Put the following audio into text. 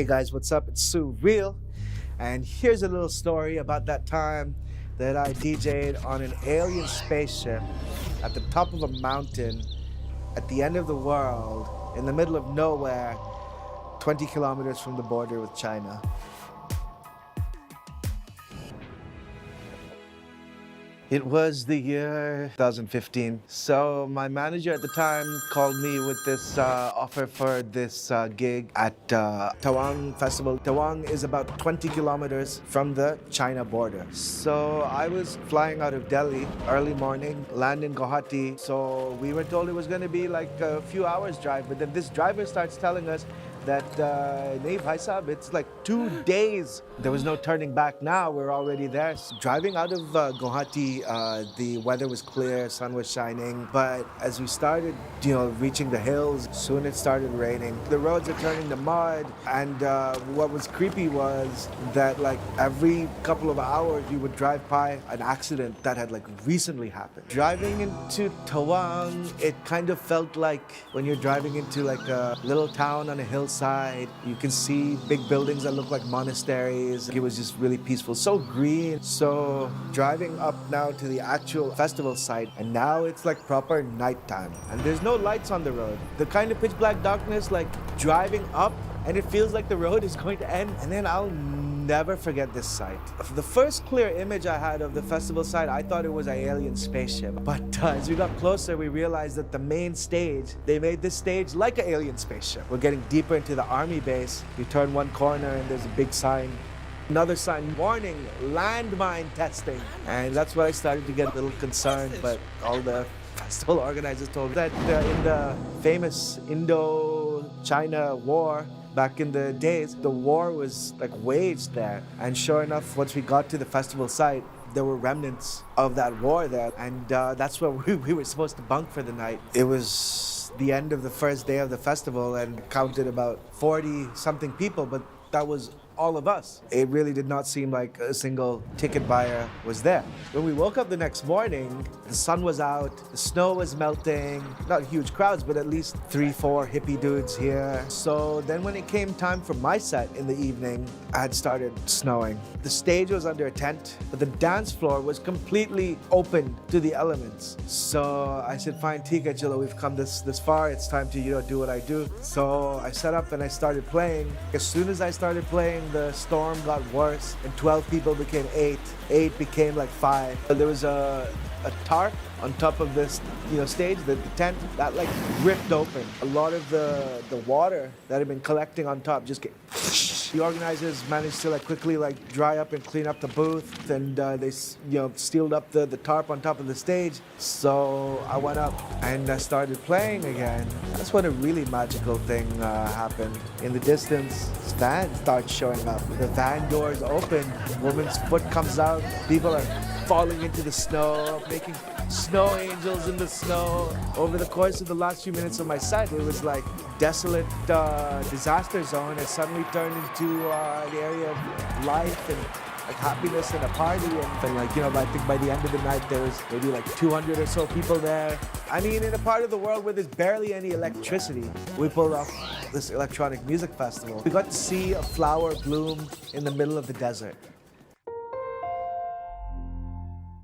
Hey guys, what's up? It's Surreal, and here's a little story about that time that I DJ'd on an alien spaceship at the top of a mountain at the end of the world in the middle of nowhere, 20 kilometers from the border with China. It was the year 2015. So my manager at the time called me with this offer for this gig at Tawang Festival. Tawang is about 20 kilometers from the China border. So I was flying out of Delhi early morning, land in Guwahati. So we were told it was going to be like a few hours drive. But then this driver starts telling us that, nahi bhai sahab, it's like 2 days. There was no turning back now, we're already there. So driving out of Guwahati, the weather was clear, sun was shining. But as we started, reaching the hills, soon it started raining. The roads are turning to mud. And what was creepy was that like every couple of hours, you would drive by an accident that had like recently happened. Driving into Tawang, it kind of felt like when you're driving into like a little town on a hillside. You can see big buildings that look like monasteries. It was just really peaceful, so green. So driving up now to the actual festival site, and now it's like proper nighttime. And there's no lights on the road. The kind of pitch black darkness, like driving up, and it feels like the road is going to end. And then I'll never forget this sight. The first clear image I had of the festival site, I thought it was an alien spaceship. But as we got closer, we realized that the main stage, they made this stage like an alien spaceship. We're getting deeper into the army base. You turn one corner and there's a big sign. Another sign, warning, landmine testing. And that's where I started to get a little concerned, but all the festival organizers told me that in the famous Indo-China war, back in the days, the war was like waged there. And sure enough, once we got to the festival site, there were remnants of that war there. And that's where we were supposed to bunk for the night. It was the end of the first day of the festival and counted about 40-something people, but that was all of us. It really did not seem like a single ticket buyer was there. When we woke up the next morning, the sun was out, the snow was melting, not huge crowds, but at least 3-4 hippie dudes here. So then when it came time for my set in the evening, I had started snowing. The stage was under a tent, but the dance floor was completely open to the elements. So I said, fine, Tika, Chilo, we've come this far, it's time to do what I do. So I set up and I started playing. As soon as I started playing, the storm got worse and 12 people became 8. 8 became like 5. There was a tarp on top of this stage, the tent, that like ripped open. A lot of the water that had been collecting on top just came. The organizers managed to quickly dry up and clean up the booth, and they sealed up the tarp on top of the stage. So I went up and I started playing again. That's when a really magical thing happened. In the distance, vans start showing up. The van doors open, woman's foot comes out, people are falling into the snow, making snow angels in the snow. Over the course of the last few minutes of my set, it was like desolate disaster zone. It suddenly turned into an area of life and happiness and a party. And I think by the end of the night, there was maybe 200 or so people there. I mean, in a part of the world where there's barely any electricity, we pulled off this electronic music festival. We got to see a flower bloom in the middle of the desert.